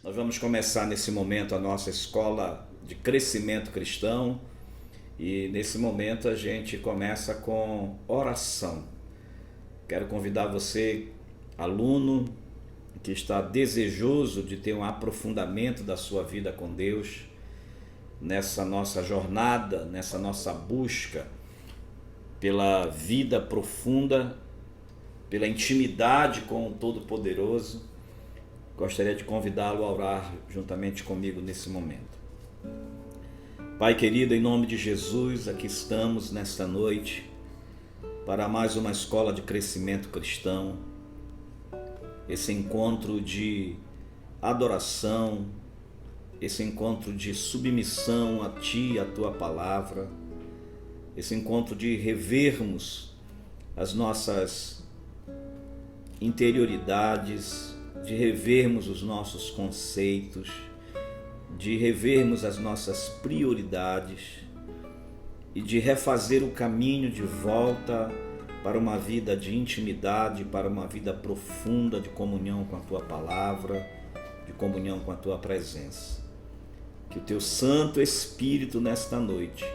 Nós vamos começar nesse momento a nossa escola de crescimento cristão e nesse momento a gente começa com oração. Quero convidar você, aluno, que está desejoso de ter um aprofundamento da sua vida com Deus, nessa nossa jornada, nessa nossa busca pela vida profunda, pela intimidade com o Todo-Poderoso. Gostaria de convidá-lo a orar juntamente comigo nesse momento. Pai querido, em nome de Jesus, aqui estamos nesta noite para mais uma escola de crescimento cristão, esse encontro de adoração, esse encontro de submissão a Ti, a Tua palavra, esse encontro de revermos as nossas interioridades, de revermos os nossos conceitos, de revermos as nossas prioridades e de refazer o caminho de volta para uma vida de intimidade, para uma vida profunda de comunhão com a Tua palavra, de comunhão com a Tua presença. Que o Teu Santo Espírito nesta noite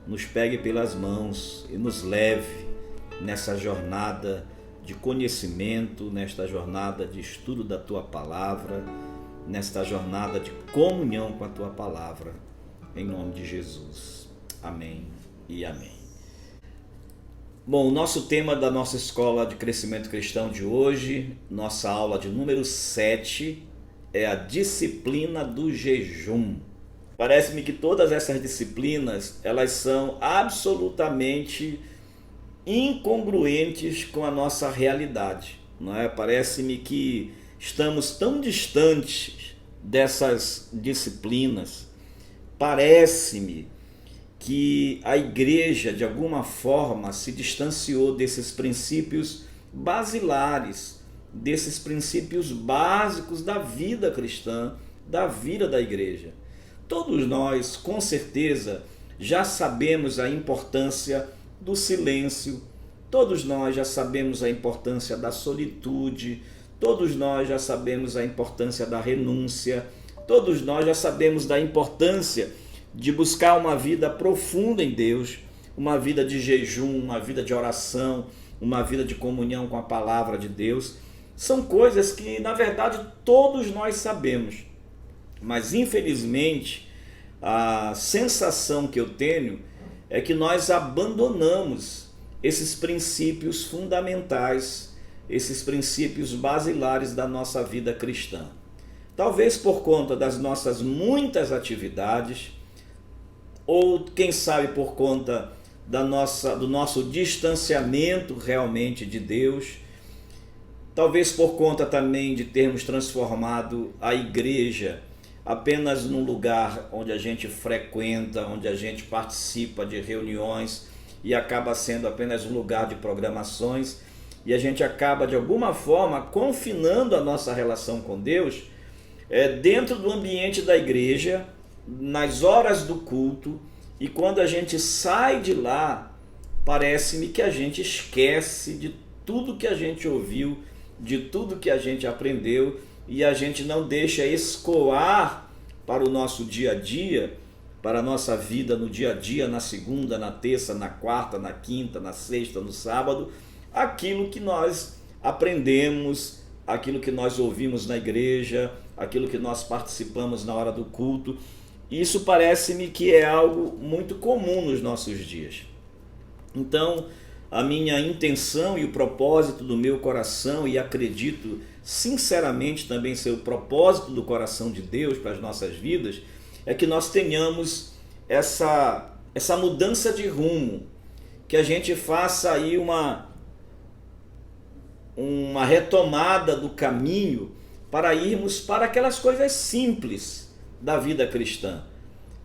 nos pegue pelas mãos e nos leve nessa jornada de conhecimento, nesta jornada de estudo da Tua palavra, nesta jornada de comunhão com a Tua palavra, em nome de Jesus. Amém e amém. Bom, o nosso tema da nossa escola de crescimento cristão de hoje, nossa aula de número 7, é a disciplina do jejum. Parece-me que todas essas disciplinas, elas são absolutamente incongruentes com a nossa realidade, não é? Parece-me que estamos tão distantes dessas disciplinas. Parece-me que a igreja, de alguma forma, se distanciou desses princípios basilares, desses princípios básicos da vida cristã, da vida da igreja. Todos nós, com certeza, já sabemos a importância do silêncio, todos nós já sabemos a importância da solitude, todos nós já sabemos a importância da renúncia, todos nós já sabemos da importância de buscar uma vida profunda em Deus, uma vida de jejum, uma vida de oração, uma vida de comunhão com a palavra de Deus. São coisas que, na verdade, todos nós sabemos, mas infelizmente a sensação que eu tenho é que nós abandonamos esses princípios fundamentais, esses princípios basilares da nossa vida cristã. Talvez por conta das nossas muitas atividades, ou quem sabe por conta do nosso distanciamento realmente de Deus, talvez por conta também de termos transformado a igreja apenas num lugar onde a gente frequenta, onde a gente participa de reuniões e acaba sendo apenas um lugar de programações, e a gente acaba de alguma forma confinando a nossa relação com Deus dentro do ambiente da igreja, nas horas do culto, e quando a gente sai de lá, parece-me que a gente esquece de tudo que a gente ouviu, de tudo que a gente aprendeu, e a gente não deixa escoar para o nosso dia a dia, para a nossa vida no dia a dia, na segunda, na terça, na quarta, na quinta, na sexta, no sábado, aquilo que nós aprendemos, aquilo que nós ouvimos na igreja, aquilo que nós participamos na hora do culto. Isso parece-me que é algo muito comum nos nossos dias. Então, a minha intenção e o propósito do meu coração, e acredito sinceramente também ser o propósito do coração de Deus para as nossas vidas, é que nós tenhamos essa mudança de rumo, que a gente faça aí uma retomada do caminho para irmos para aquelas coisas simples da vida cristã.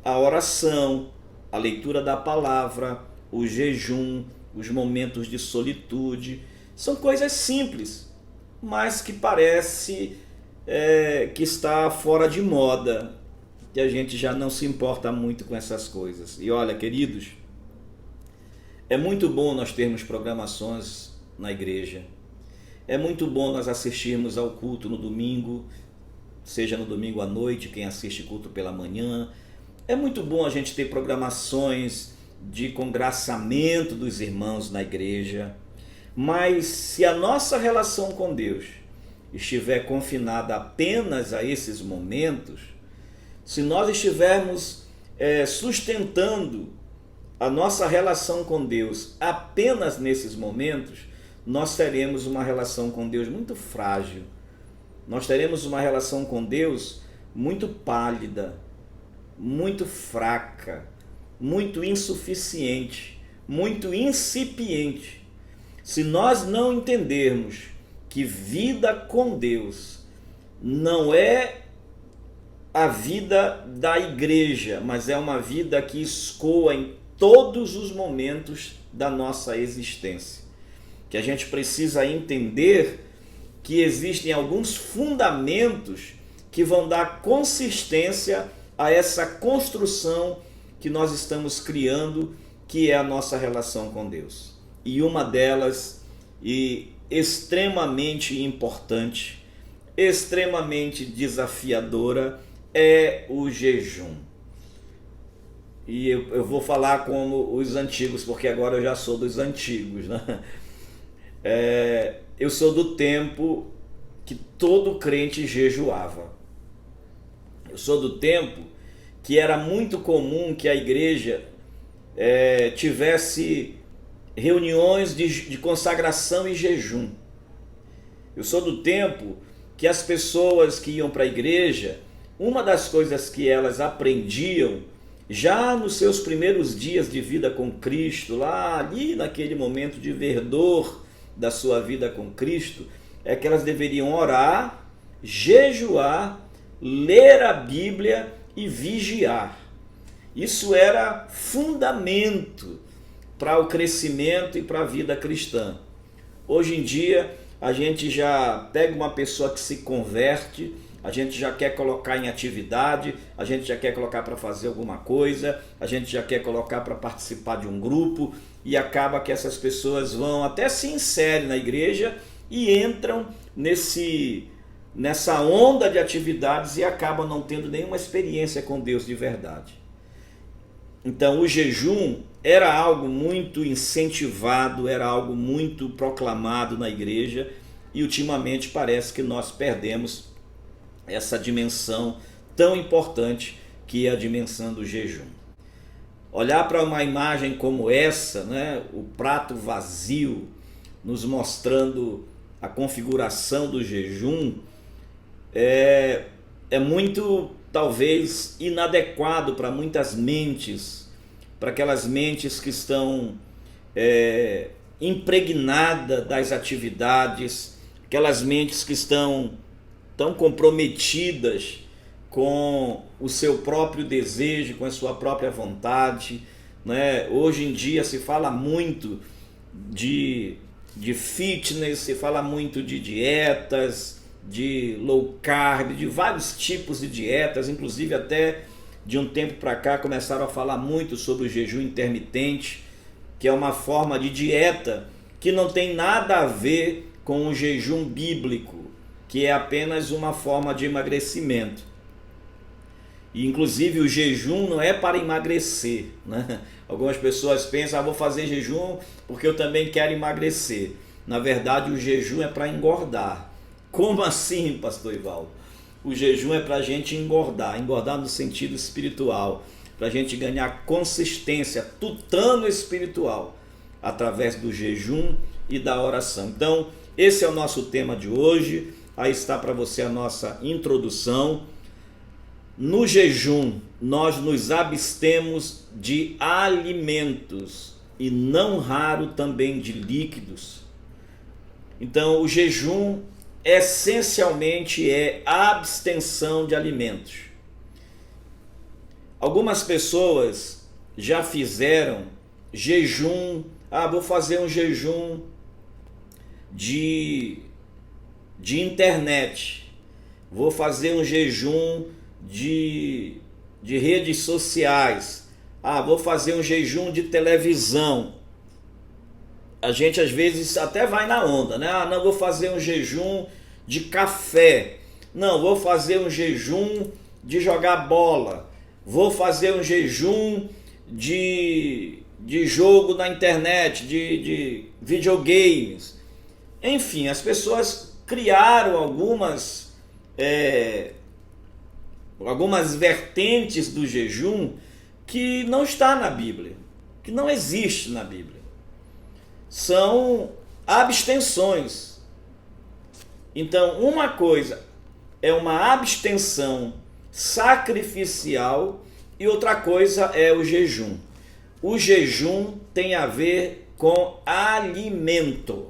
A oração, a leitura da palavra, o jejum, os momentos de solitude, são coisas simples, mas que parece que está fora de moda, que a gente já não se importa muito com essas coisas. E olha, queridos, é muito bom nós termos programações na igreja, é muito bom nós assistirmos ao culto no domingo, seja no domingo à noite, quem assiste culto pela manhã. É muito bom a gente ter programações de congraçamento dos irmãos na igreja, mas se a nossa relação com Deus estiver confinada apenas a esses momentos, se nós estivermos sustentando a nossa relação com Deus apenas nesses momentos, nós teremos uma relação com Deus muito frágil. Nós teremos uma relação com Deus muito pálida, muito fraca, muito insuficiente, muito incipiente. Se nós não entendermos que vida com Deus não é a vida da igreja, mas é uma vida que escoa em todos os momentos da nossa existência. Que a gente precisa entender que existem alguns fundamentos que vão dar consistência a essa construção que nós estamos criando, que é a nossa relação com Deus. E uma delas, e extremamente importante, extremamente desafiadora, é o jejum. E eu vou falar como os antigos, porque agora eu já sou dos antigos, né? Eu sou do tempo que todo crente jejuava. Eu sou do tempo que era muito comum que a igreja tivesse reuniões de consagração e jejum. Eu sou do tempo que as pessoas que iam para a igreja, uma das coisas que elas aprendiam já nos seus primeiros dias de vida com Cristo, lá ali naquele momento de verdor da sua vida com Cristo, é que elas deveriam orar, jejuar, ler a Bíblia e vigiar. Isso era fundamento para o crescimento e para a vida cristã. Hoje em dia, a gente já pega uma pessoa que se converte, a gente já quer colocar em atividade, a gente já quer colocar para fazer alguma coisa, a gente já quer colocar para participar de um grupo, e acaba que essas pessoas vão até se inserem na igreja e entram nessa onda de atividades e acabam não tendo nenhuma experiência com Deus de verdade. Então o jejum era algo muito incentivado, era algo muito proclamado na igreja, e ultimamente parece que nós perdemos essa dimensão tão importante que é a dimensão do jejum. Olhar para uma imagem como essa, né, o prato vazio, nos mostrando a configuração do jejum, é muito, talvez, inadequado para muitas mentes, para aquelas mentes que estão impregnadas das atividades, aquelas mentes que estão tão comprometidas com o seu próprio desejo, com a sua própria vontade, né? Hoje em dia se fala muito de fitness, se fala muito de dietas, de low carb, de vários tipos de dietas, inclusive até de um tempo para cá começaram a falar muito sobre o jejum intermitente, que é uma forma de dieta que não tem nada a ver com o jejum bíblico, que é apenas uma forma de emagrecimento. E inclusive o jejum não é para emagrecer, né? Algumas pessoas pensam, vou fazer jejum porque eu também quero emagrecer. Na verdade, o jejum é para engordar. Como assim, pastor Ivaldo? O jejum é para a gente engordar no sentido espiritual, para a gente ganhar consistência, tutano espiritual, através do jejum e da oração. Então, esse é o nosso tema de hoje. Aí está para você a nossa introdução. No jejum, nós nos abstemos de alimentos e não raro também de líquidos. Então, o jejum essencialmente é abstenção de alimentos. Algumas pessoas já fizeram jejum, vou fazer um jejum de internet, vou fazer um jejum de redes sociais, vou fazer um jejum de televisão. A gente às vezes até vai na onda, né? Não, vou fazer um jejum de café, Não, vou fazer um jejum de jogar bola, vou fazer um jejum de jogo na internet, de videogames. Enfim, as pessoas criaram algumas vertentes do jejum que não está na Bíblia, que não existe na Bíblia. São abstenções. Então, uma coisa é uma abstenção sacrificial e outra coisa é o jejum. O jejum tem a ver com alimento.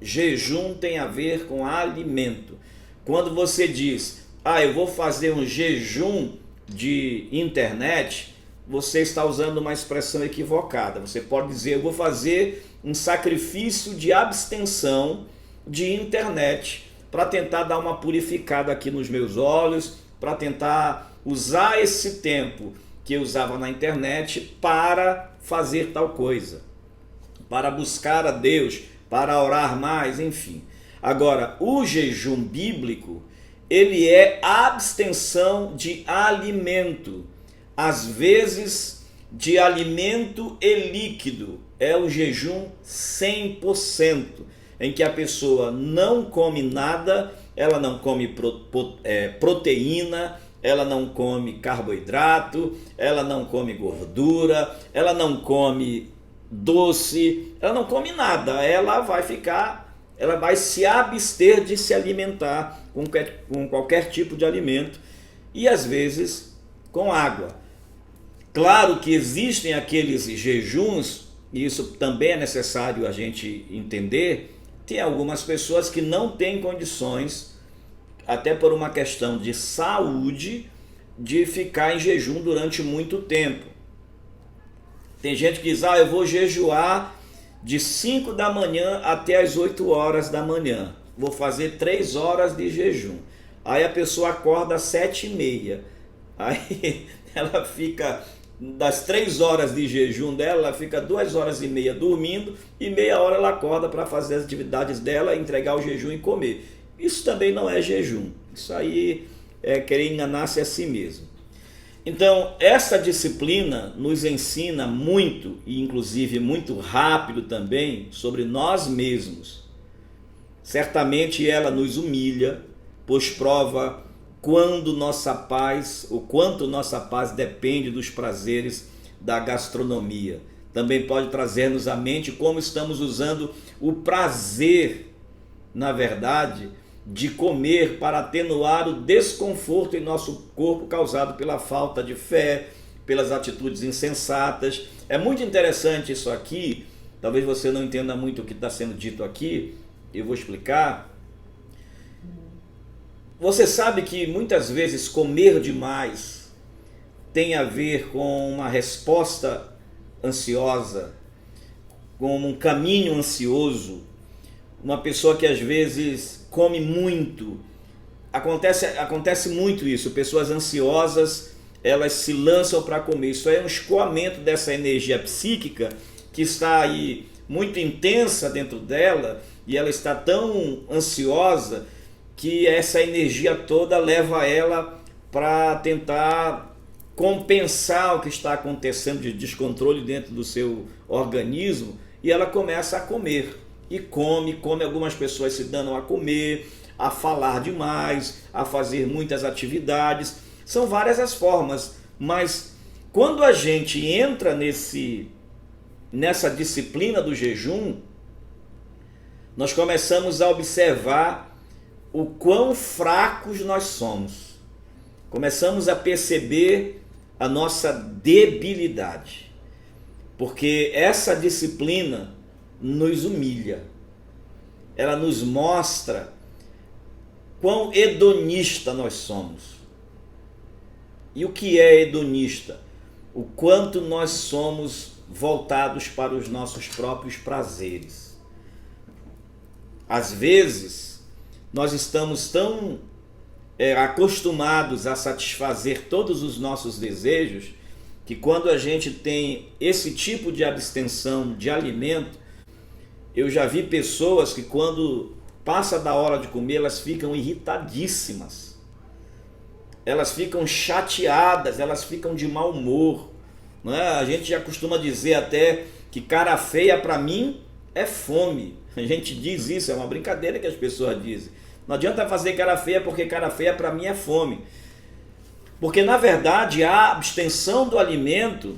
Jejum tem a ver com alimento. Quando você diz, eu vou fazer um jejum de internet, você está usando uma expressão equivocada. Você pode dizer, eu vou fazer um sacrifício de abstenção de internet para tentar dar uma purificada aqui nos meus olhos, para tentar usar esse tempo que eu usava na internet para fazer tal coisa, para buscar a Deus, para orar mais, enfim. Agora, o jejum bíblico, ele é abstenção de alimento, às vezes de alimento e líquido. É o jejum 100%, em que a pessoa não come nada, ela não come proteína, ela não come carboidrato, ela não come gordura, ela não come doce, ela não come nada, ela vai se abster de se alimentar com qualquer tipo de alimento e às vezes com água. Claro que existem aqueles jejuns, e isso também é necessário a gente entender, tem algumas pessoas que não têm condições, até por uma questão de saúde, de ficar em jejum durante muito tempo. Tem gente que diz, eu vou jejuar de 5 da manhã até as 8 horas da manhã. Vou fazer 3 horas de jejum. Aí a pessoa acorda às 7h30. Aí ela fica, das 3 horas de jejum dela, ela fica 2h30 dormindo e meia hora ela acorda para fazer as atividades dela, entregar o jejum e comer. Isso também não é jejum. Isso aí é querer enganar-se a si mesmo. Então, essa disciplina nos ensina muito, e inclusive muito rápido também, sobre nós mesmos. Certamente ela nos humilha, pois prova quanto nossa paz depende dos prazeres da gastronomia. Também pode trazer-nos à mente como estamos usando o prazer, na verdade, de comer para atenuar o desconforto em nosso corpo causado pela falta de fé, pelas atitudes insensatas. É muito interessante isso aqui, talvez você não entenda muito o que está sendo dito aqui, eu vou explicar. Você sabe que muitas vezes comer demais tem a ver com uma resposta ansiosa, com um caminho ansioso, uma pessoa que às vezes come muito. Acontece muito isso, pessoas ansiosas, elas se lançam para comer. Isso é um escoamento dessa energia psíquica que está aí muito intensa dentro dela, e ela está tão ansiosa que essa energia toda leva ela para tentar compensar o que está acontecendo de descontrole dentro do seu organismo, e ela começa a comer. E come, algumas pessoas se danam a comer, a falar demais, a fazer muitas atividades. São várias as formas, mas quando a gente entra nessa disciplina do jejum, nós começamos a observar o quão fracos nós somos. Começamos a perceber a nossa debilidade, porque essa disciplina nos humilha, ela nos mostra quão hedonista nós somos. E o que é hedonista? O quanto nós somos voltados para os nossos próprios prazeres. Às vezes, nós estamos tão acostumados a satisfazer todos os nossos desejos, que quando a gente tem esse tipo de abstenção de alimento, eu já vi pessoas que quando passa da hora de comer, elas ficam irritadíssimas, elas ficam chateadas, elas ficam de mau humor, não é? A gente já costuma dizer até que cara feia para mim é fome. A gente diz isso, é uma brincadeira que as pessoas dizem. Não adianta fazer cara feia, porque cara feia para mim é fome. Porque na verdade a abstenção do alimento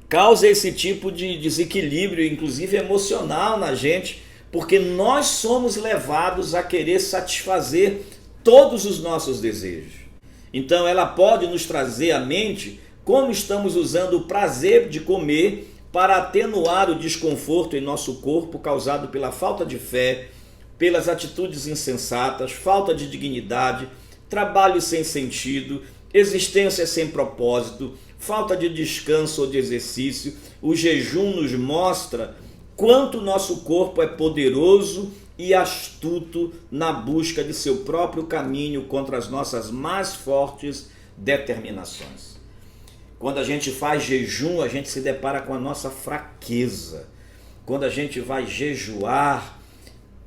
causa esse tipo de desequilíbrio, inclusive emocional na gente, porque nós somos levados a querer satisfazer todos os nossos desejos. Então ela pode nos trazer à mente como estamos usando o prazer de comer para atenuar o desconforto em nosso corpo causado pela falta de fé, pelas atitudes insensatas, falta de dignidade, trabalho sem sentido, existência sem propósito, falta de descanso ou de exercício. O jejum nos mostra quanto nosso corpo é poderoso e astuto na busca de seu próprio caminho contra as nossas mais fortes determinações. Quando a gente faz jejum, a gente se depara com a nossa fraqueza. Quando a gente vai jejuar,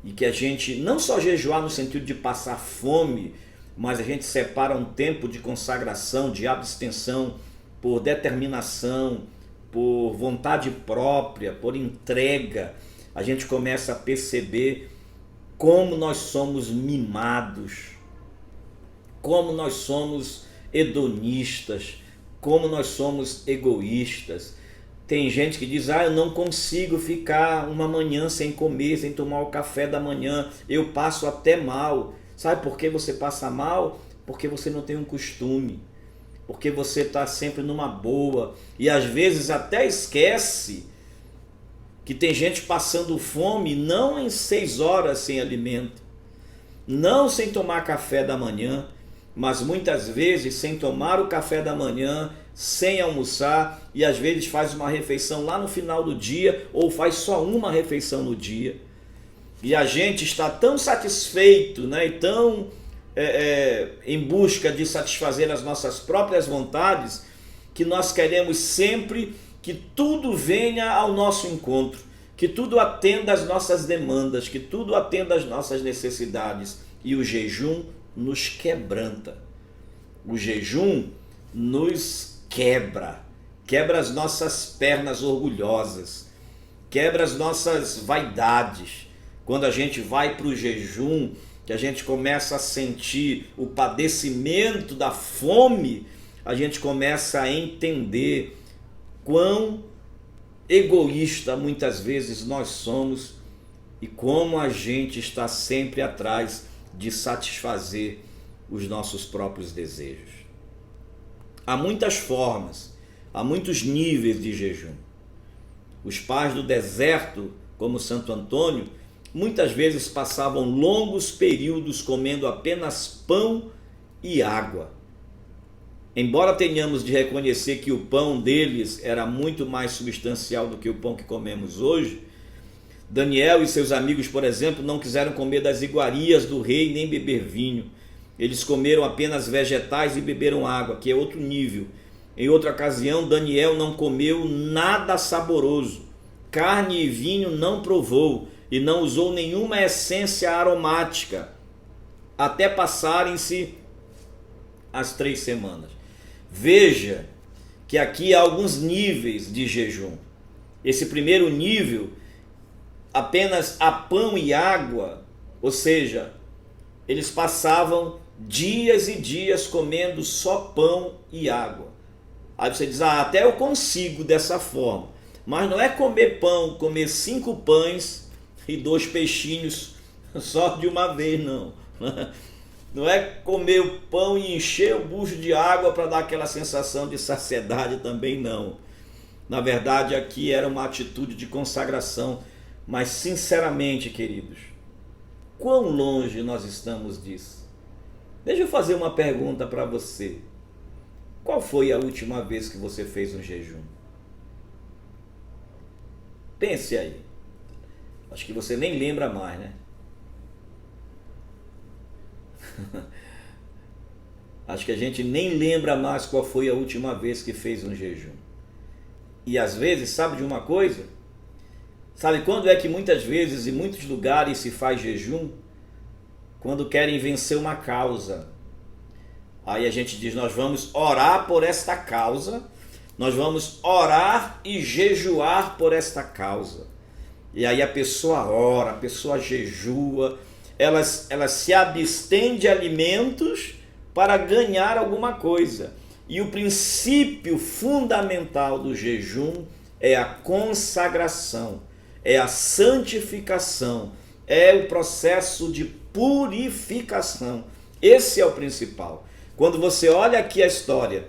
e que a gente não só jejuar no sentido de passar fome, mas a gente separa um tempo de consagração, de abstenção, por determinação, por vontade própria, por entrega, a gente começa a perceber como nós somos mimados, como nós somos hedonistas, como nós somos egoístas. Tem gente que diz, eu não consigo ficar uma manhã sem comer, sem tomar o café da manhã, eu passo até mal. Sabe por que você passa mal? Porque você não tem um costume, porque você está sempre numa boa, e às vezes até esquece que tem gente passando fome, não em 6 horas sem alimento, não sem tomar café da manhã, mas muitas vezes sem tomar o café da manhã, sem almoçar, e às vezes faz uma refeição lá no final do dia, ou faz só uma refeição no dia. E a gente está tão satisfeito, né, e tão em busca de satisfazer as nossas próprias vontades, que nós queremos sempre que tudo venha ao nosso encontro, que tudo atenda às nossas demandas, que tudo atenda às nossas necessidades. E o jejum nos quebranta. O jejum nos quebra as nossas pernas orgulhosas, quebra as nossas vaidades. Quando a gente vai para o jejum, que a gente começa a sentir o padecimento da fome, a gente começa a entender quão egoísta muitas vezes nós somos e como a gente está sempre atrás de satisfazer os nossos próprios desejos. Há muitas formas, há muitos níveis de jejum. Os pais do deserto, como Santo Antônio, muitas vezes passavam longos períodos comendo apenas pão e água. Embora tenhamos de reconhecer que o pão deles era muito mais substancial do que o pão que comemos hoje, Daniel e seus amigos, por exemplo, não quiseram comer das iguarias do rei nem beber vinho. Eles comeram apenas vegetais e beberam água, que é outro nível. Em outra ocasião, Daniel não comeu nada saboroso. Carne e vinho não provou e não usou nenhuma essência aromática, até passarem-se as 3 semanas. Veja que aqui há alguns níveis de jejum. Esse primeiro nível, apenas a pão e água, ou seja, eles passavam dias e dias comendo só pão e água. Aí você diz, até eu consigo dessa forma. Mas não é comer pão, comer 5 pães e 2 peixinhos só de uma vez, não. Não é comer o pão e encher o bucho de água para dar aquela sensação de saciedade também, não. Na verdade, aqui era uma atitude de consagração. Mas, sinceramente, queridos, quão longe nós estamos disso? Deixa eu fazer uma pergunta para você. Qual foi a última vez que você fez um jejum? Pense aí. Acho que você nem lembra mais, né? Acho que a gente nem lembra mais qual foi a última vez que fez um jejum. E às vezes, sabe de uma coisa? Sabe quando é que muitas vezes, em muitos lugares, se faz jejum? Quando querem vencer uma causa. Aí a gente diz, nós vamos orar por esta causa, nós vamos orar e jejuar por esta causa. E aí a pessoa ora, a pessoa jejua, ela se abstém de alimentos para ganhar alguma coisa. E o princípio fundamental do jejum é a consagração, é a santificação, é o processo de purificação. Esse é o principal. Quando você olha aqui a história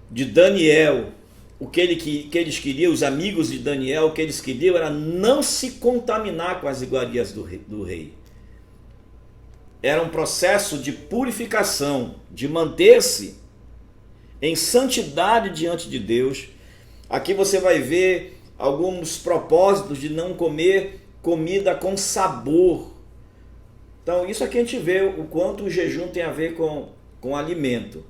de Daniel, o que eles queriam, os amigos de Daniel, o que eles queriam era não se contaminar com as iguarias do rei. Era um processo de purificação, de manter-se em santidade diante de Deus. Aqui você vai ver alguns propósitos de não comer comida com sabor. Então isso aqui a gente vê o quanto o jejum tem a ver com alimento.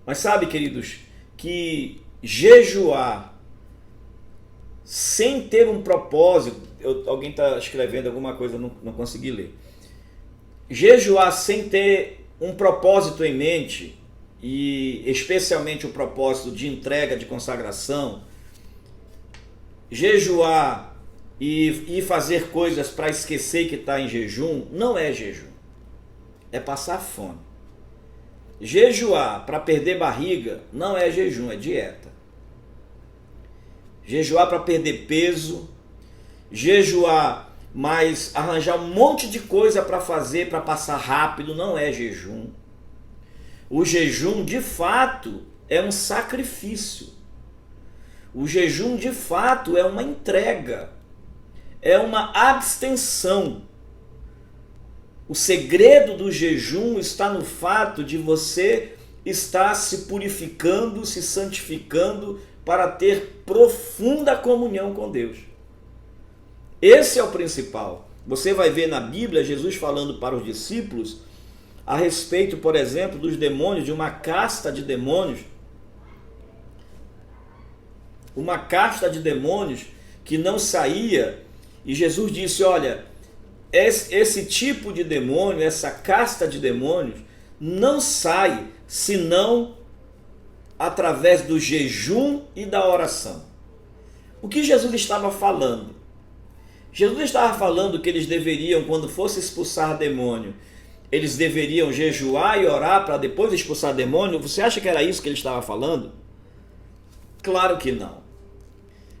Mas sabe, queridos, que jejuar sem ter um propósito, alguém está escrevendo alguma coisa, não consegui ler. Jejuar sem ter um propósito em mente, e especialmente o propósito de entrega, de consagração, jejuar e fazer coisas para esquecer que está em jejum, não é jejum, é passar fome. Jejuar para perder barriga não é jejum, é dieta. Jejuar para perder peso, jejuar, mas arranjar um monte de coisa para fazer, para passar rápido, não é jejum. O jejum, de fato, é um sacrifício. O jejum, de fato, é uma entrega, é uma abstenção. O segredo do jejum está no fato de você estar se purificando, se santificando para ter profunda comunhão com Deus. Esse é o principal. Você vai ver na Bíblia Jesus falando para os discípulos a respeito, por exemplo, dos demônios, de uma casta de demônios. Uma casta de demônios que não saía. E Jesus disse, olha, esse tipo de demônio, essa casta de demônios, não sai senão através do jejum e da oração. O que Jesus estava falando? Jesus estava falando que eles deveriam, quando fosse expulsar demônio, eles deveriam jejuar e orar para depois expulsar demônio? Você acha que era isso que ele estava falando? Claro que não.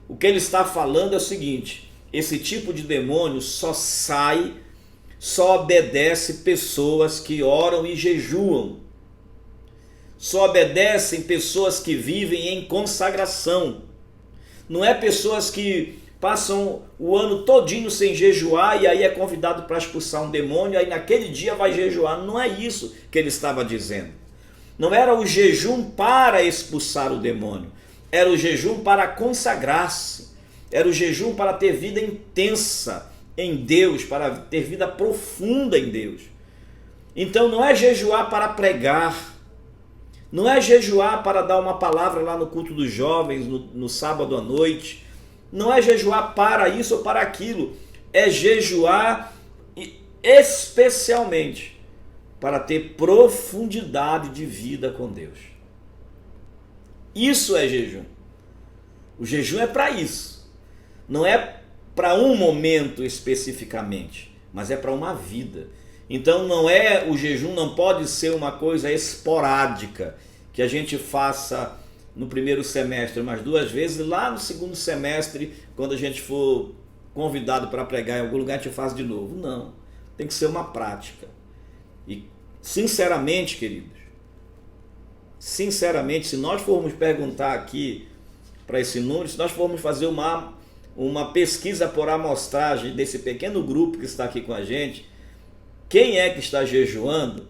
O que ele está falando é o seguinte: esse tipo de demônio só sai, só obedece pessoas que oram e jejuam. Só obedecem pessoas que vivem em consagração. Não é pessoas que passam o ano todinho sem jejuar e aí é convidado para expulsar um demônio, aí naquele dia vai jejuar. Não é isso que ele estava dizendo. Não era o jejum para expulsar o demônio, era o jejum para consagrar-se, era o jejum para ter vida intensa em Deus, para ter vida profunda em Deus. Então não é jejuar para pregar, não é jejuar para dar uma palavra lá no culto dos jovens, no sábado à noite, não é jejuar para isso ou para aquilo, é jejuar especialmente para ter profundidade de vida com Deus. Isso é jejum. O jejum é para isso. Não é para um momento especificamente, mas é para uma vida. Então o jejum não pode ser uma coisa esporádica, que a gente faça no primeiro semestre umas 2 vezes, e lá no segundo semestre, quando a gente for convidado para pregar em algum lugar, a gente faz de novo. Não, tem que ser uma prática. E sinceramente, queridos, sinceramente, se nós formos perguntar aqui para esse número, se nós formos fazer uma pesquisa por amostragem desse pequeno grupo que está aqui com a gente, quem é que está jejuando,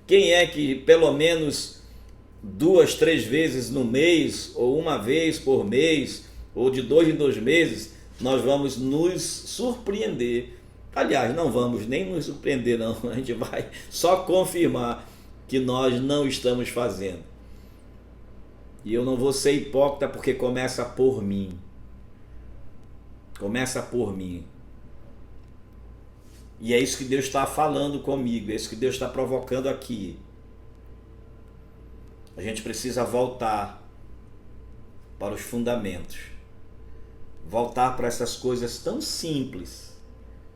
quem é que pelo menos 2, 3 vezes no mês, ou uma vez por mês, ou de 2 em 2 meses, nós vamos nos surpreender. Aliás, não vamos nem nos surpreender não, a gente vai só confirmar que nós não estamos fazendo. E eu não vou ser hipócrita porque começa por mim. Começa por mim. E é isso que Deus está falando comigo, é isso que Deus está provocando aqui. A gente precisa voltar para os fundamentos. Voltar para essas coisas tão simples,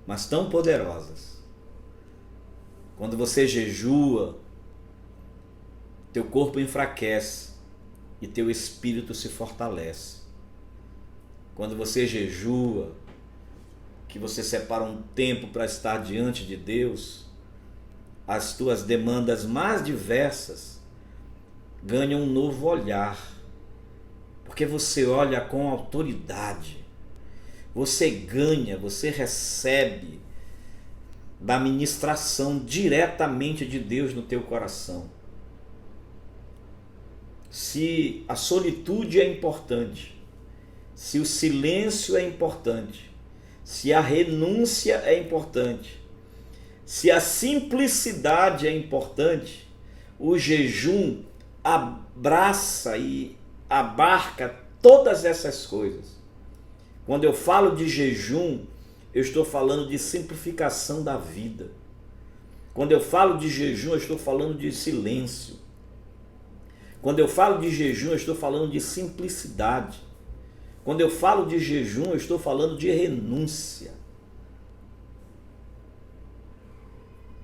mas tão poderosas. Quando você jejua, teu corpo enfraquece e teu espírito se fortalece. Quando você jejua, que você separa um tempo para estar diante de Deus, as tuas demandas mais diversas ganham um novo olhar, porque você olha com autoridade, você ganha, você recebe da ministração diretamente de Deus no teu coração. Se a solitude é importante, se o silêncio é importante, se a renúncia é importante, se a simplicidade é importante, o jejum abraça e abarca todas essas coisas. Quando eu falo de jejum, eu estou falando de simplificação da vida. Quando eu falo de jejum, eu estou falando de silêncio. Quando eu falo de jejum, eu estou falando de simplicidade. Quando eu falo de jejum, eu estou falando de renúncia.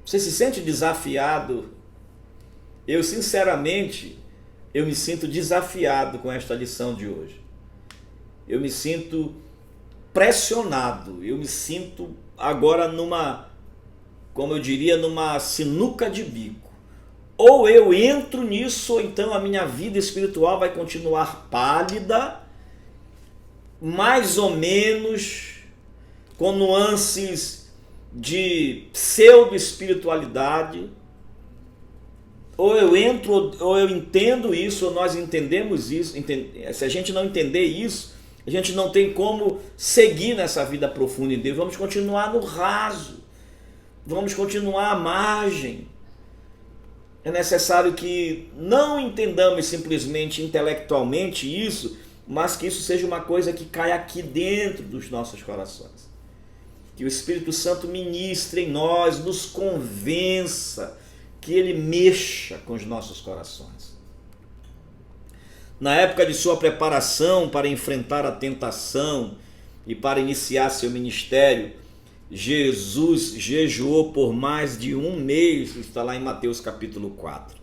Você se sente desafiado? Eu, sinceramente, eu me sinto desafiado com esta lição de hoje. Eu me sinto pressionado. Eu me sinto agora numa, como eu diria, numa sinuca de bico. Ou eu entro nisso, ou então a minha vida espiritual vai continuar pálida, mais ou menos, com nuances de pseudo-espiritualidade. Ou eu entro, ou eu entendo isso, ou nós entendemos isso. Se a gente não entender isso, a gente não tem como seguir nessa vida profunda em Deus. Vamos continuar no raso, vamos continuar à margem. É necessário que não entendamos simplesmente intelectualmente isso, mas que isso seja uma coisa que caia aqui dentro dos nossos corações. Que o Espírito Santo ministre em nós, nos convença, que ele mexa com os nossos corações. Na época de sua preparação para enfrentar a tentação e para iniciar seu ministério, Jesus jejuou por mais de um mês, está lá em Mateus capítulo 4.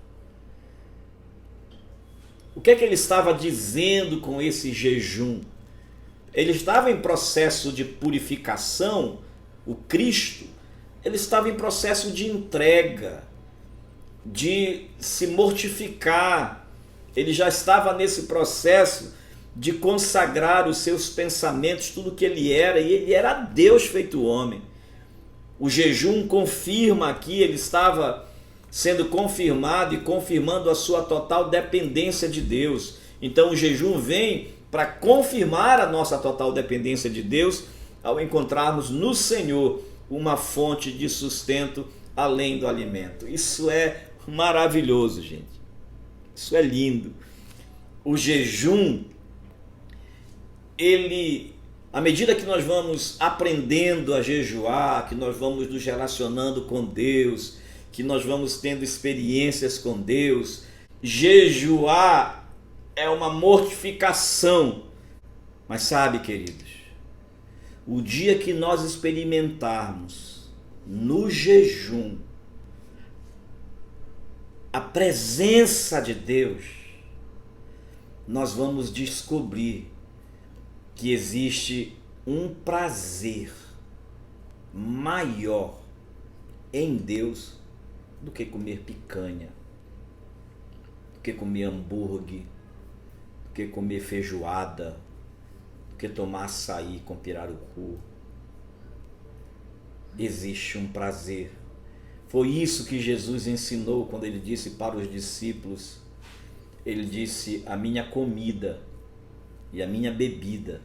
O que é que ele estava dizendo com esse jejum? Ele estava em processo de purificação, o Cristo, ele estava em processo de entrega, de se mortificar. Ele já estava nesse processo de consagrar os seus pensamentos, tudo que ele era, e ele era Deus feito homem. O jejum confirma aqui, ele estava sendo confirmado e confirmando a sua total dependência de Deus. Então o jejum vem para confirmar a nossa total dependência de Deus, ao encontrarmos no Senhor uma fonte de sustento além do alimento. Isso é maravilhoso, gente. Isso é lindo. O jejum, ele, à medida que nós vamos aprendendo a jejuar, que nós vamos nos relacionando com Deus, que nós vamos tendo experiências com Deus, jejuar é uma mortificação. Mas sabe, queridos, o dia que nós experimentarmos no jejum a presença de Deus, nós vamos descobrir que existe um prazer maior em Deus do que comer picanha, do que comer hambúrguer, do que comer feijoada, do que tomar açaí com pirarucu. Existe um prazer. Foi isso que Jesus ensinou quando ele disse para os discípulos, ele disse: a minha comida e a minha bebida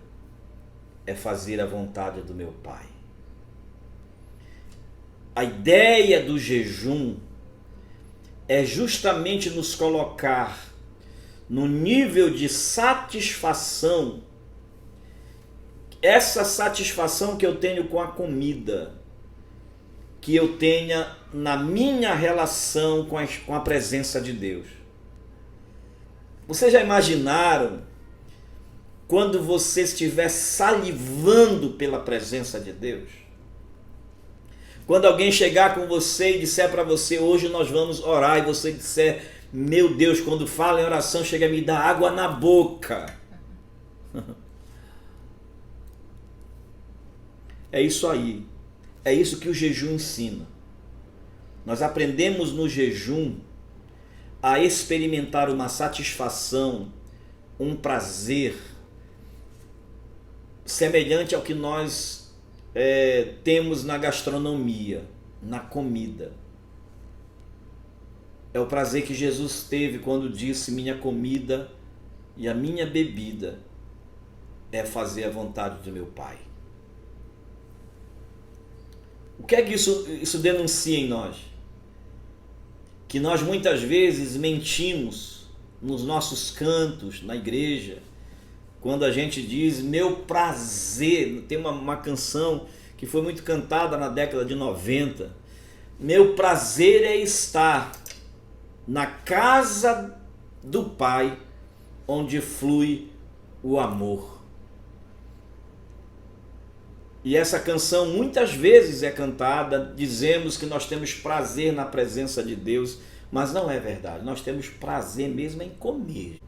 é fazer a vontade do meu Pai. A ideia do jejum é justamente nos colocar no nível de satisfação essa satisfação que eu tenho com a comida, que eu tenha na minha relação com a presença de Deus. Vocês já imaginaram quando você estiver salivando pela presença de Deus? Quando alguém chegar com você e disser para você, hoje nós vamos orar, e você disser, meu Deus, quando fala em oração, chega a me dar água na boca. É isso aí. É isso que o jejum ensina. Nós aprendemos no jejum a experimentar uma satisfação, um prazer semelhante ao que nós temos na gastronomia, na comida. É o prazer que Jesus teve quando disse, minha comida e a minha bebida é fazer a vontade do meu Pai. O que é que isso denuncia em nós? Que nós muitas vezes mentimos nos nossos cantos, na igreja, quando a gente diz, meu prazer, tem uma canção que foi muito cantada na década de 90, meu prazer é estar na casa do Pai, onde flui o amor. E essa canção muitas vezes é cantada, dizemos que nós temos prazer na presença de Deus, mas não é verdade. Nós temos prazer mesmo em comer.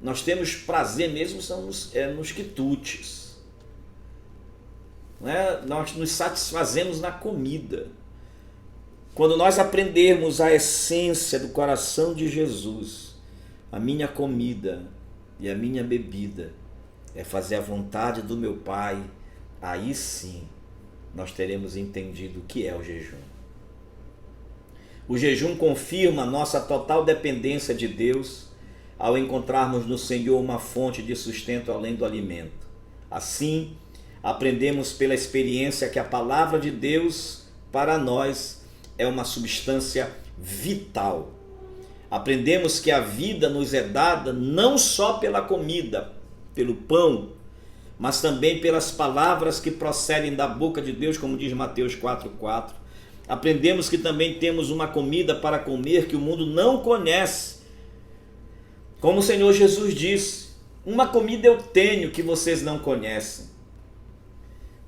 Nós temos prazer mesmo nos quitutes. Nós nos satisfazemos na comida. Quando nós aprendermos a essência do coração de Jesus, a minha comida e a minha bebida é fazer a vontade do meu Pai, aí sim nós teremos entendido o que é o jejum. O jejum confirma a nossa total dependência de Deus ao encontrarmos no Senhor uma fonte de sustento além do alimento. Assim, aprendemos pela experiência que a palavra de Deus para nós é uma substância vital. Aprendemos que a vida nos é dada não só pela comida, pelo pão, mas também pelas palavras que procedem da boca de Deus, como diz Mateus 4,4. Aprendemos que também temos uma comida para comer que o mundo não conhece. Como o Senhor Jesus disse, uma comida eu tenho que vocês não conhecem.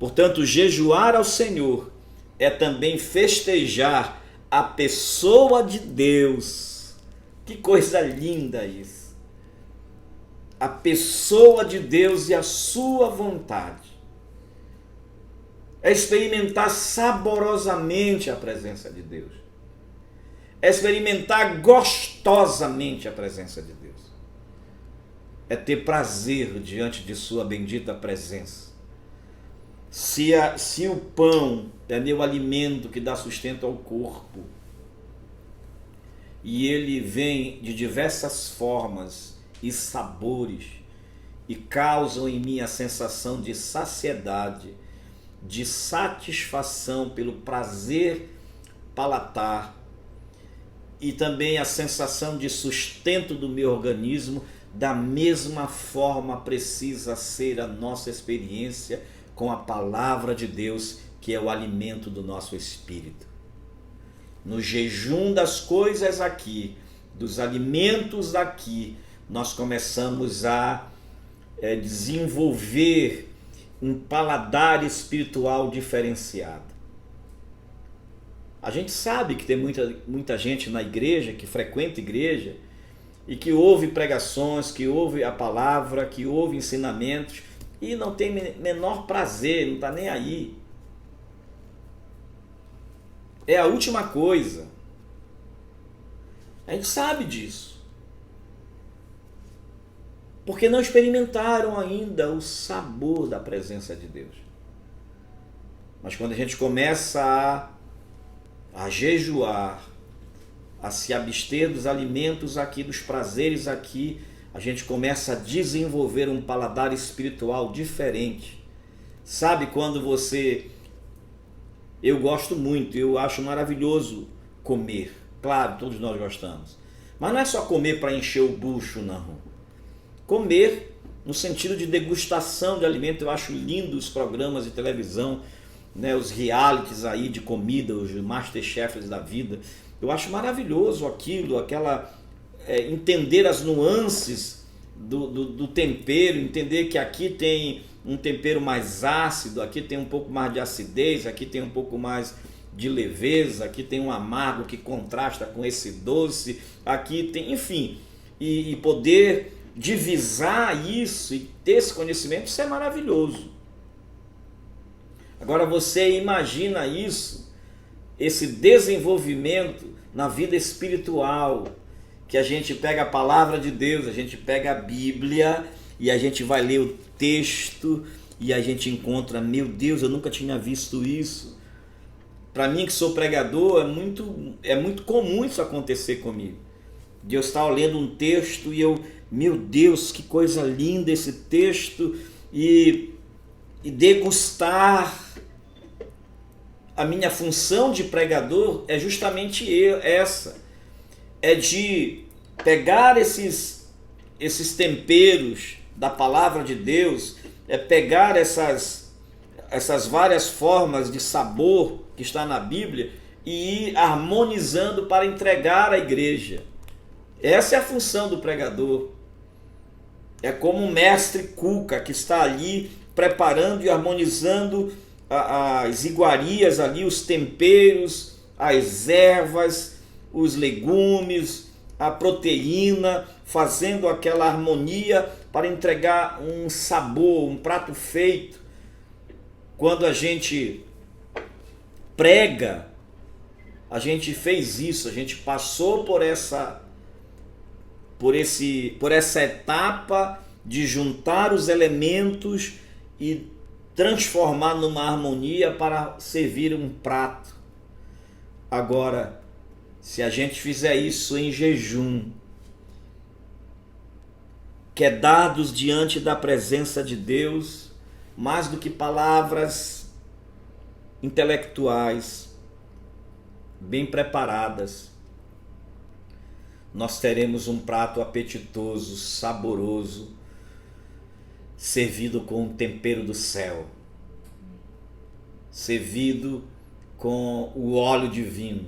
Portanto, jejuar ao Senhor é também festejar a pessoa de Deus. Que coisa linda isso! A pessoa de Deus e a sua vontade. É experimentar saborosamente a presença de Deus. É experimentar gostosamente a presença de Deus. É ter prazer diante de sua bendita presença. Se o pão é meu alimento que dá sustento ao corpo, e ele vem de diversas formas e sabores, e causam em mim a sensação de saciedade, de satisfação pelo prazer palatar, e também a sensação de sustento do meu organismo, da mesma forma precisa ser a nossa experiência com a palavra de Deus, que é o alimento do nosso espírito. No jejum das coisas aqui, dos alimentos aqui, nós começamos a desenvolver um paladar espiritual diferenciado. A gente sabe que tem muita gente na igreja, que frequenta a igreja, e que ouve pregações, que ouve a palavra, que ouve ensinamentos, e não tem menor prazer, não está nem aí. É a última coisa. A gente sabe disso. Porque não experimentaram ainda o sabor da presença de Deus. Mas quando a gente começa a jejuar, a se abster dos alimentos aqui, dos prazeres aqui, a gente começa a desenvolver um paladar espiritual diferente. Sabe quando eu gosto muito, eu acho maravilhoso comer. Claro, todos nós gostamos. Mas não é só comer para encher o bucho, não. Comer no sentido de degustação de alimento. Eu acho lindo os programas de televisão, né, os realities aí de comida, os Masterchefs da vida. Eu acho maravilhoso aquilo, entender as nuances do tempero, entender que aqui tem um tempero mais ácido, aqui tem um pouco mais de acidez, aqui tem um pouco mais de leveza, aqui tem um amargo que contrasta com esse doce, aqui tem, enfim, e poder divisar isso e ter esse conhecimento, isso é maravilhoso. Agora você imagina isso, esse desenvolvimento na vida espiritual, que a gente pega a palavra de Deus, a gente pega a Bíblia e a gente vai ler o texto e a gente encontra, meu Deus, eu nunca tinha visto isso. Para mim que sou pregador, é muito comum isso acontecer comigo. De eu estar lendo um texto e meu Deus, que coisa linda esse texto, e degustar. A minha função de pregador é justamente essa, é de pegar esses temperos da palavra de Deus, é pegar essas várias formas de sabor que está na Bíblia e ir harmonizando para entregar à igreja. Essa é a função do pregador. É como um mestre cuca que está ali preparando e harmonizando as iguarias ali, os temperos, as ervas, os legumes, a proteína, fazendo aquela harmonia para entregar um sabor, um prato feito. Quando a gente prega, a gente fez isso, a gente passou por essa etapa de juntar os elementos e transformar numa harmonia para servir um prato. Agora, se a gente fizer isso em jejum, quedados diante da presença de Deus, mais do que palavras intelectuais, bem preparadas, nós teremos um prato apetitoso, saboroso, servido com o tempero do céu, servido com o óleo divino.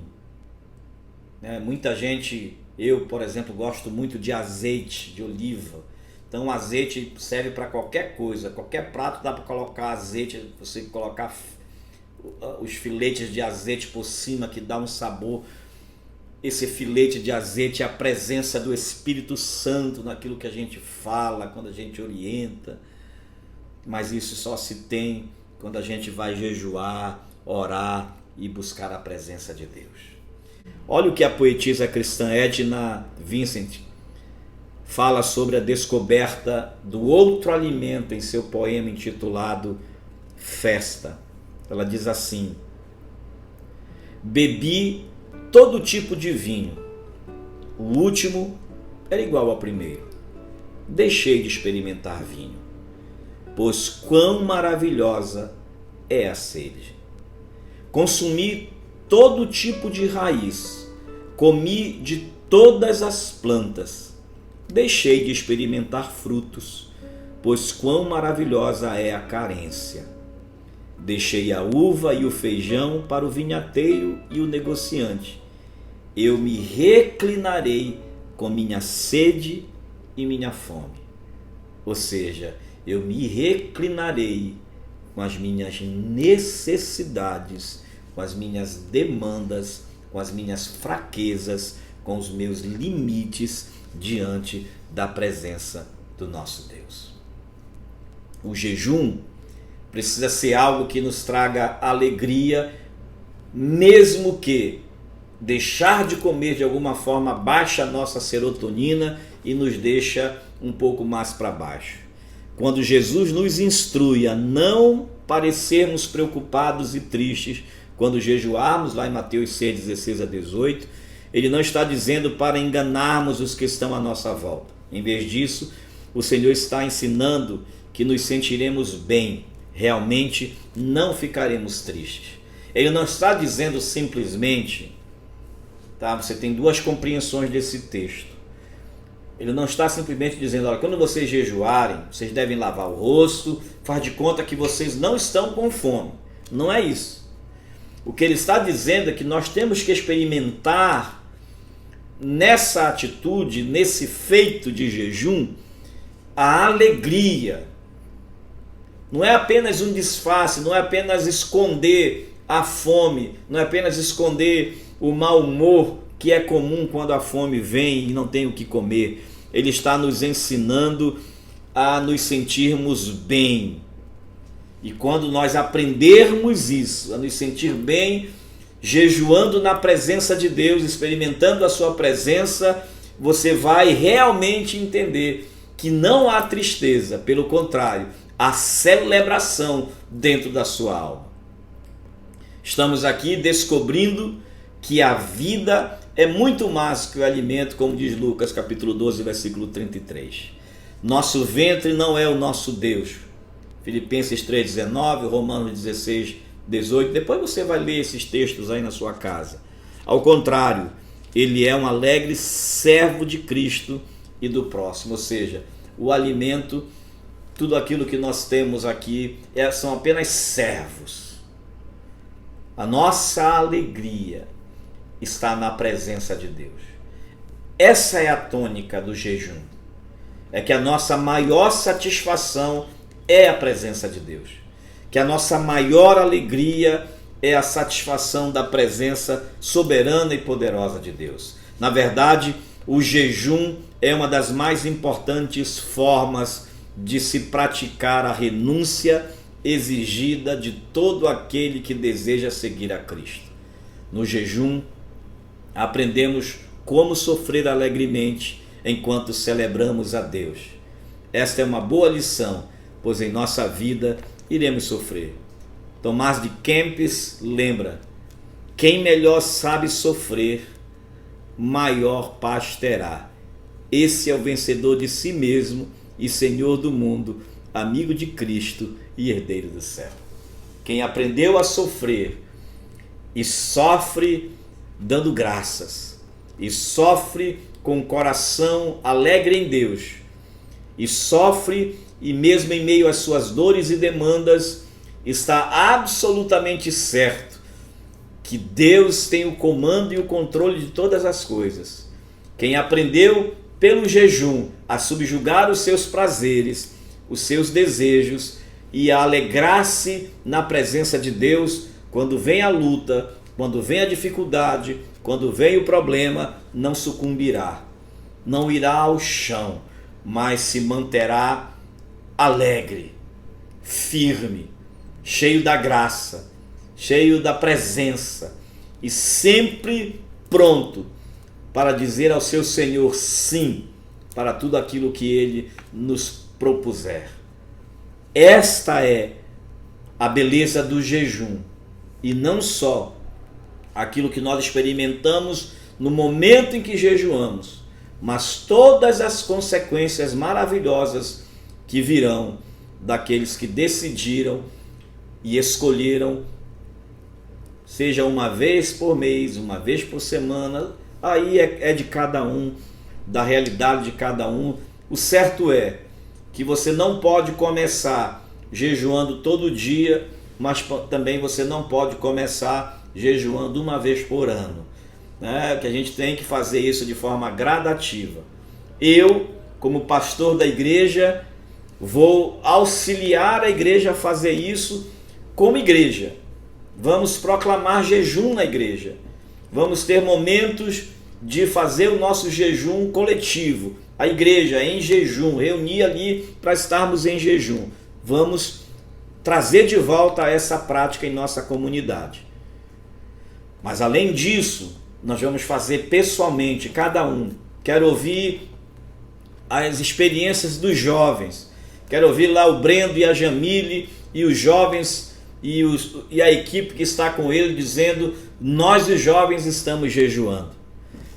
Muita gente, eu por exemplo, gosto muito de azeite de oliva. Então o azeite serve para qualquer coisa, qualquer prato dá para colocar azeite, você colocar os filetes de azeite por cima que dá um sabor. Esse filete de azeite é a presença do Espírito Santo naquilo que a gente fala, quando a gente orienta. Mas isso só se tem quando a gente vai jejuar, orar e buscar a presença de Deus. Olha o que a poetisa cristã Edna Vincent fala sobre a descoberta do outro alimento em seu poema intitulado Festa. Ela diz assim: bebi todo tipo de vinho, o último era igual ao primeiro. Deixei de experimentar vinho, pois quão maravilhosa é a sede. Consumi todo tipo de raiz, comi de todas as plantas. Deixei de experimentar frutos, pois quão maravilhosa é a carência. Deixei a uva e o feijão para o vinhateiro e o negociante. Eu me reclinarei com minha sede e minha fome. Ou seja, eu me reclinarei com as minhas necessidades, com as minhas demandas, com as minhas fraquezas, com os meus limites diante da presença do nosso Deus. O jejum precisa ser algo que nos traga alegria, mesmo que deixar de comer de alguma forma baixa a nossa serotonina e nos deixa um pouco mais para baixo. Quando Jesus nos instrui a não parecermos preocupados e tristes quando jejuarmos, lá em Mateus 6, 16 a 18, ele não está dizendo para enganarmos os que estão à nossa volta. Em vez disso, o Senhor está ensinando que nos sentiremos bem, realmente não ficaremos tristes. Ele não está dizendo simplesmente, tá? Você tem duas compreensões desse texto. Ele não está simplesmente dizendo, olha, quando vocês jejuarem, vocês devem lavar o rosto, faz de conta que vocês não estão com fome. Não é isso. O que ele está dizendo é que nós temos que experimentar nessa atitude, nesse feito de jejum, a alegria. Não é apenas um disfarce, não é apenas esconder a fome, não é apenas esconder o mau humor que é comum quando a fome vem e não tem o que comer. Ele está nos ensinando a nos sentirmos bem. E quando nós aprendermos isso, a nos sentir bem, jejuando na presença de Deus, experimentando a sua presença, você vai realmente entender que não há tristeza, pelo contrário, há celebração dentro da sua alma. Estamos aqui descobrindo que a vida é muito mais que o alimento, como diz Lucas capítulo 12, versículo 33. Nosso ventre não é o nosso Deus. Filipenses 3,19, Romanos 16, 18. Depois você vai ler esses textos aí na sua casa. Ao contrário, ele é um alegre servo de Cristo e do próximo. Ou seja, o alimento, tudo aquilo que nós temos aqui são apenas servos. A nossa alegria está na presença de Deus. Essa é a tônica do jejum. É que a nossa maior satisfação é a presença de Deus. Que a nossa maior alegria é a satisfação da presença soberana e poderosa de Deus. Na verdade, o jejum é uma das mais importantes formas de se praticar a renúncia exigida de todo aquele que deseja seguir a Cristo. No jejum, aprendemos como sofrer alegremente enquanto celebramos a Deus. Esta é uma boa lição, pois em nossa vida iremos sofrer. Tomás de Kempis lembra: quem melhor sabe sofrer, maior paz terá. Esse é o vencedor de si mesmo e Senhor do mundo, amigo de Cristo e herdeiro do céu. Quem aprendeu a sofrer e sofre dando graças, e sofre com o coração alegre em Deus, e sofre e mesmo em meio às suas dores e demandas, está absolutamente certo que Deus tem o comando e o controle de todas as coisas. Quem aprendeu pelo jejum a subjugar os seus prazeres, os seus desejos e a alegrar-se na presença de Deus, quando vem a luta, quando vem a dificuldade, quando vem o problema, não sucumbirá, não irá ao chão, mas se manterá alegre, firme, cheio da graça, cheio da presença e sempre pronto para dizer ao seu Senhor sim para tudo aquilo que Ele nos propuser. Esta é a beleza do jejum, e não só aquilo que nós experimentamos no momento em que jejuamos, mas todas as consequências maravilhosas que virão daqueles que decidiram e escolheram, seja uma vez por mês, uma vez por semana, aí é de cada um, da realidade de cada um. O certo é que você não pode começar jejuando todo dia, mas também você não pode começar jejuando uma vez por ano, né? Que a gente tem que fazer isso de forma gradativa. Eu, como pastor da igreja, vou auxiliar a igreja a fazer isso como igreja. Vamos proclamar jejum na igreja. Vamos ter momentos de fazer o nosso jejum coletivo. A igreja em jejum, reunir ali para estarmos em jejum. Vamos trazer de volta essa prática em nossa comunidade. Mas além disso, nós vamos fazer pessoalmente, cada um. Quero ouvir as experiências dos jovens. Quero ouvir lá o Brendo e a Jamile e os jovens e a equipe que está com ele dizendo: nós os jovens estamos jejuando.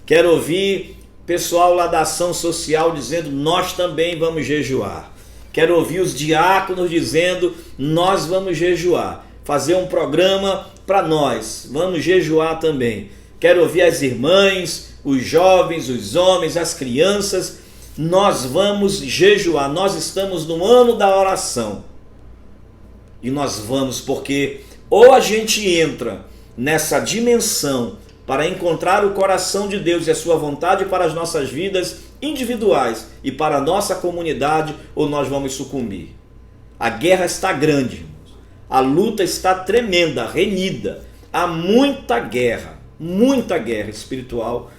Quero ouvir pessoal lá da ação social dizendo: nós também vamos jejuar. Quero ouvir os diáconos dizendo: nós vamos jejuar. Fazer um programa para nós, vamos jejuar também. Quero ouvir as irmãs, os jovens, os homens, as crianças nós vamos jejuar, nós estamos no ano da oração. E nós vamos porque ou a gente entra nessa dimensão para encontrar o coração de Deus e a sua vontade para as nossas vidas individuais e para a nossa comunidade, ou nós vamos sucumbir. A guerra está grande, irmãos. A luta está tremenda, renhida. Há muita guerra espiritual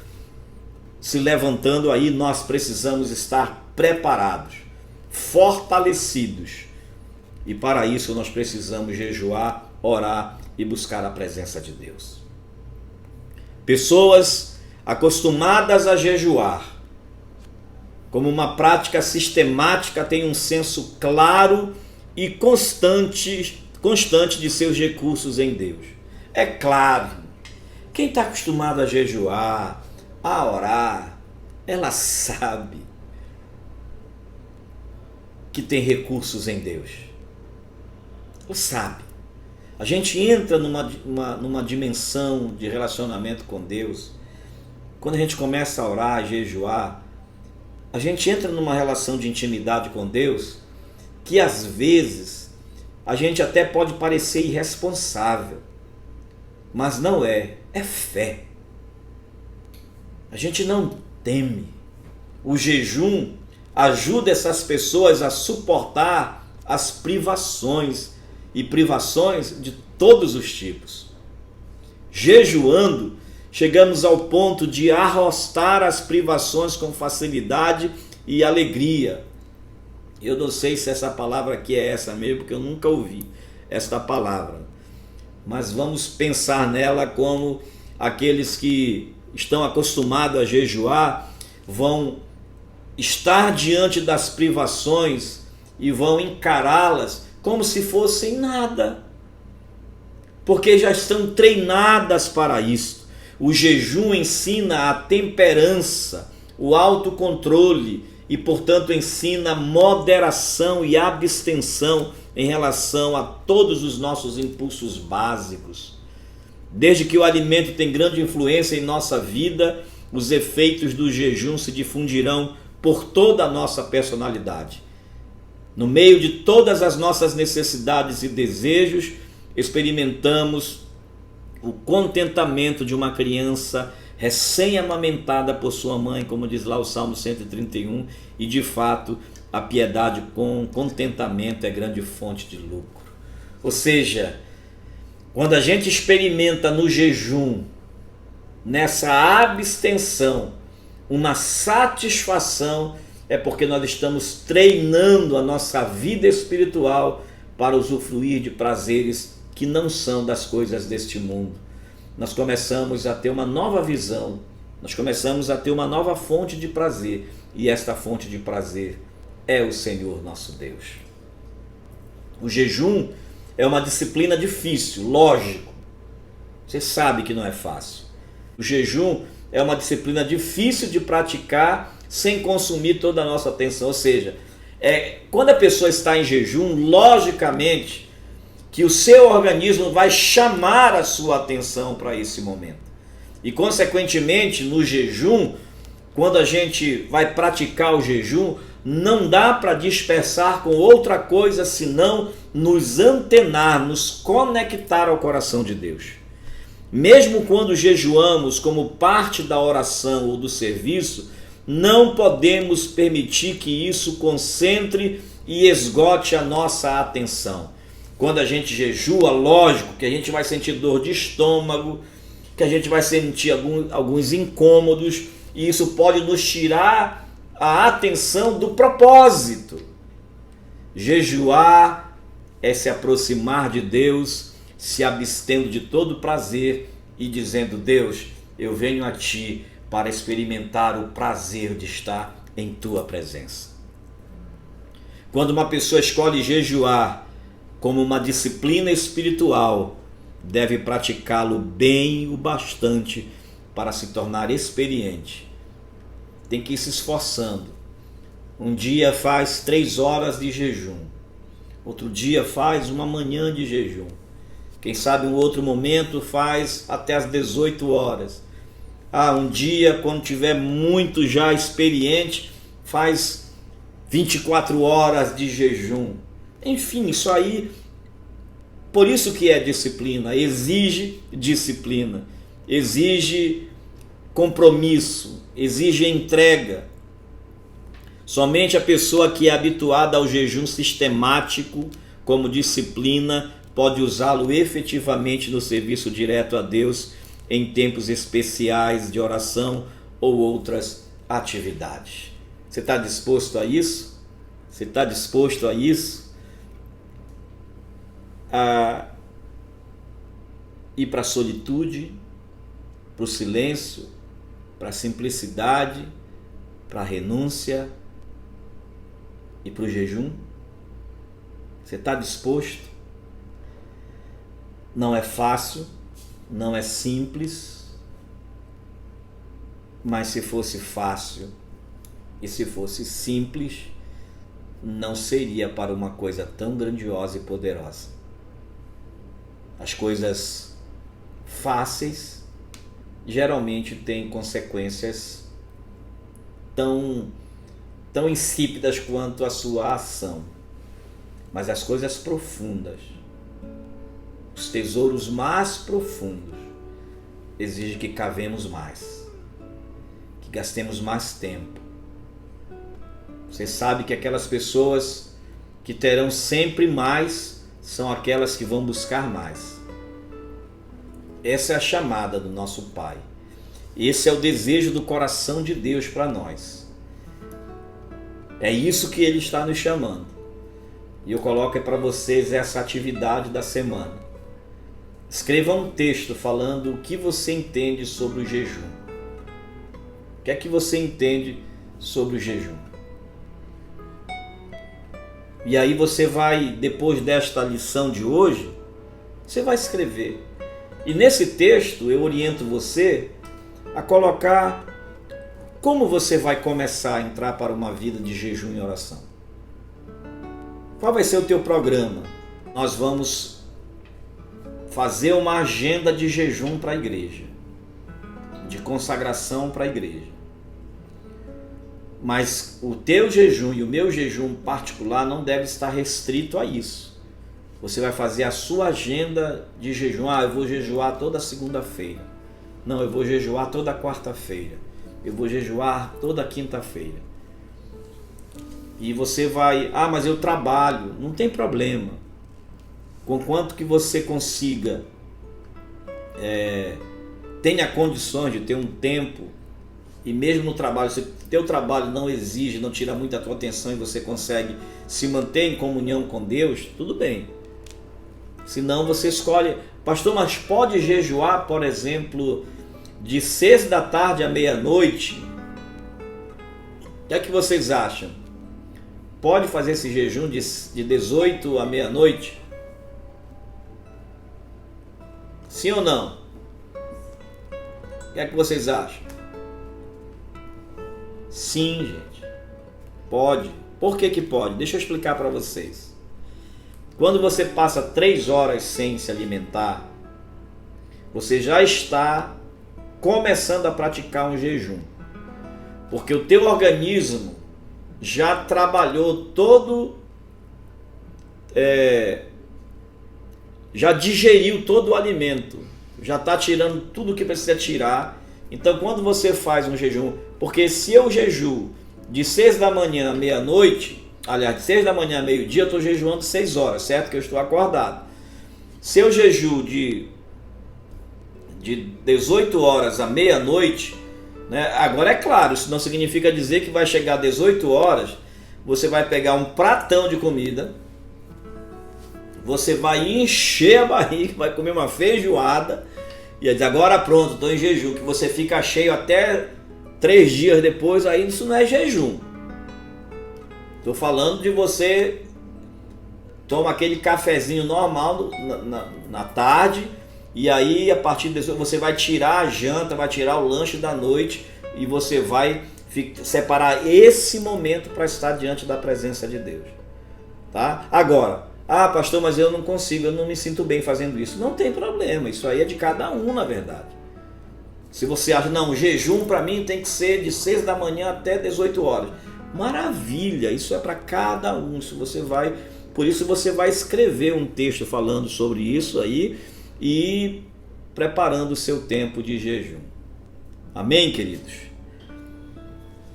se levantando aí. Nós precisamos estar preparados, fortalecidos. E para isso nós precisamos jejuar, orar e buscar a presença de Deus. Pessoas acostumadas a jejuar, como uma prática sistemática, têm um senso claro e constante de seus recursos em Deus. É claro, quem está acostumado a jejuar, a orar, ela sabe que tem recursos em Deus. Ela sabe. A gente entra numa dimensão de relacionamento com Deus. Quando a gente começa a orar, a jejuar, a gente entra numa relação de intimidade com Deus que às vezes a gente até pode parecer irresponsável, mas não é, é fé. A gente não teme. O jejum ajuda essas pessoas a suportar as privações, e privações de todos os tipos. Jejuando, chegamos ao ponto de arrostar as privações com facilidade e alegria. Eu não sei se essa palavra aqui é essa mesmo, porque eu nunca ouvi esta palavra. Mas vamos pensar nela como aqueles que estão acostumados a jejuar vão estar diante das privações e vão encará-las como se fossem nada, porque já estão treinadas para isso. O jejum ensina a temperança, o autocontrole e, portanto, ensina moderação e abstenção em relação a todos os nossos impulsos básicos. Desde que o alimento tem grande influência em nossa vida, os efeitos do jejum se difundirão por toda a nossa personalidade. No meio de todas as nossas necessidades e desejos, experimentamos o contentamento de uma criança recém-amamentada por sua mãe, como diz lá o Salmo 131, e de fato a piedade com contentamento é grande fonte de lucro. Ou seja, quando a gente experimenta no jejum, nessa abstenção, uma satisfação, é porque nós estamos treinando a nossa vida espiritual para usufruir de prazeres que não são das coisas deste mundo. Nós começamos a ter uma nova visão, nós começamos a ter uma nova fonte de prazer, e esta fonte de prazer é o Senhor nosso Deus. O jejum é uma disciplina difícil, lógico. Você sabe que não é fácil. O jejum é uma disciplina difícil de praticar sem consumir toda a nossa atenção. Ou seja, quando a pessoa está em jejum, logicamente que o seu organismo vai chamar a sua atenção para esse momento. E consequentemente, no jejum, quando a gente vai praticar o jejum, não dá para dispersar com outra coisa senão nos antenar, nos conectar ao coração de Deus. Mesmo quando jejuamos como parte da oração ou do serviço, não podemos permitir que isso concentre e esgote a nossa atenção. Quando a gente jejua, lógico que a gente vai sentir dor de estômago, que a gente vai sentir alguns incômodos, e isso pode nos tirar a atenção do propósito. Jejuar é se aproximar de Deus, se abstendo de todo prazer e dizendo: Deus, eu venho a Ti para experimentar o prazer de estar em Tua presença. Quando uma pessoa escolhe jejuar como uma disciplina espiritual, deve praticá-lo bem o bastante para se tornar experiente. Tem que ir se esforçando. Um dia faz 3 horas de jejum, outro dia faz uma manhã de jejum, quem sabe um outro momento faz até as 18 horas. Um dia, quando tiver muito já experiente, faz 24 horas de jejum. Enfim, isso aí, por isso que é disciplina, exige disciplina, exige compromisso, exige entrega. Somente a pessoa que é habituada ao jejum sistemático como disciplina pode usá-lo efetivamente no serviço direto a Deus em tempos especiais de oração ou outras atividades. Você está disposto a isso? Você está disposto a isso? A ir para a solitude, para o silêncio, para a simplicidade, para a renúncia e para o jejum? Você está disposto? Não é fácil, não é simples, mas se fosse fácil e se fosse simples, não seria para uma coisa tão grandiosa e poderosa. As coisas fáceis geralmente têm consequências tão insípidas quanto a sua ação. Mas as coisas profundas, os tesouros mais profundos, exigem que cavemos mais, que gastemos mais tempo. Você sabe que aquelas pessoas que terão sempre mais são aquelas que vão buscar mais. Essa é a chamada do nosso Pai. Esse é o desejo do coração de Deus para nós. É isso que Ele está nos chamando. E eu coloco para vocês essa atividade da semana. Escreva um texto falando o que você entende sobre o jejum. O que é que você entende sobre o jejum? E aí você vai, depois desta lição de hoje, você vai escrever. E nesse texto eu oriento você a colocar como você vai começar a entrar para uma vida de jejum e oração. Qual vai ser o teu programa? Nós vamos fazer uma agenda de jejum para a igreja, de consagração para a igreja. Mas o teu jejum e o meu jejum particular não deve estar restrito a isso. Você vai fazer a sua agenda de jejum. Eu vou jejuar toda segunda-feira. Não, eu vou jejuar toda quarta-feira. Eu vou jejuar toda quinta-feira. E você vai, mas eu trabalho. Não tem problema. Conquanto que você consiga, tenha condições de ter um tempo, e mesmo no trabalho, se teu trabalho não exige, não tira muita tua atenção e você consegue se manter em comunhão com Deus, tudo bem. Se não, você escolhe, pastor, mas pode jejuar, por exemplo, de 6 da tarde à meia-noite? O que é que vocês acham? Pode fazer esse jejum de 18 à meia-noite? Sim ou não? O que é que vocês acham? Sim, gente. Pode. Por que que pode? Deixa eu explicar para vocês. Quando você passa 3 horas sem se alimentar, você já está começando a praticar um jejum. Porque o teu organismo já trabalhou todo, já digeriu todo o alimento, já está tirando tudo que precisa tirar. Então quando você faz um jejum, porque se eu jejuo de 6 da manhã à meia-noite, aliás, de 6 da manhã a meio-dia, eu estou jejuando 6 horas, certo? Que eu estou acordado. Se eu jejuo de 18 horas à meia-noite, né? Agora é claro, isso não significa dizer que vai chegar às 18 horas, você vai pegar um pratão de comida, você vai encher a barriga, vai comer uma feijoada, e dizer, agora pronto, estou em jejum, que você fica cheio até 3 dias depois, aí isso não é jejum. Estou falando de você toma aquele cafezinho normal na tarde, e aí a partir disso você vai tirar a janta, vai tirar o lanche da noite, e você vai separar esse momento para estar diante da presença de Deus. Tá? Agora, pastor, mas eu não consigo, eu não me sinto bem fazendo isso. Não tem problema, isso aí é de cada um, na verdade. Se você acha, não, o jejum para mim tem que ser de 6 da manhã até 18 horas. Maravilha, isso é para cada um. Por isso você vai escrever um texto falando sobre isso aí e preparando o seu tempo de jejum. Amém, queridos?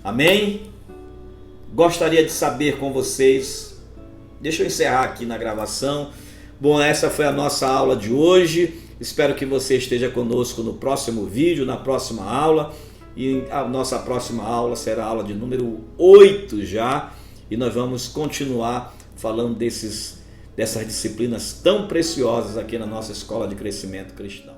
Amém? Gostaria de saber com vocês. Deixa eu encerrar aqui na gravação. Bom, essa foi a nossa aula de hoje. Espero que você esteja conosco no próximo vídeo, na próxima aula. E a nossa próxima aula será a aula de número 8 já. E nós vamos continuar falando dessas disciplinas tão preciosas aqui na nossa Escola de Crescimento Cristão.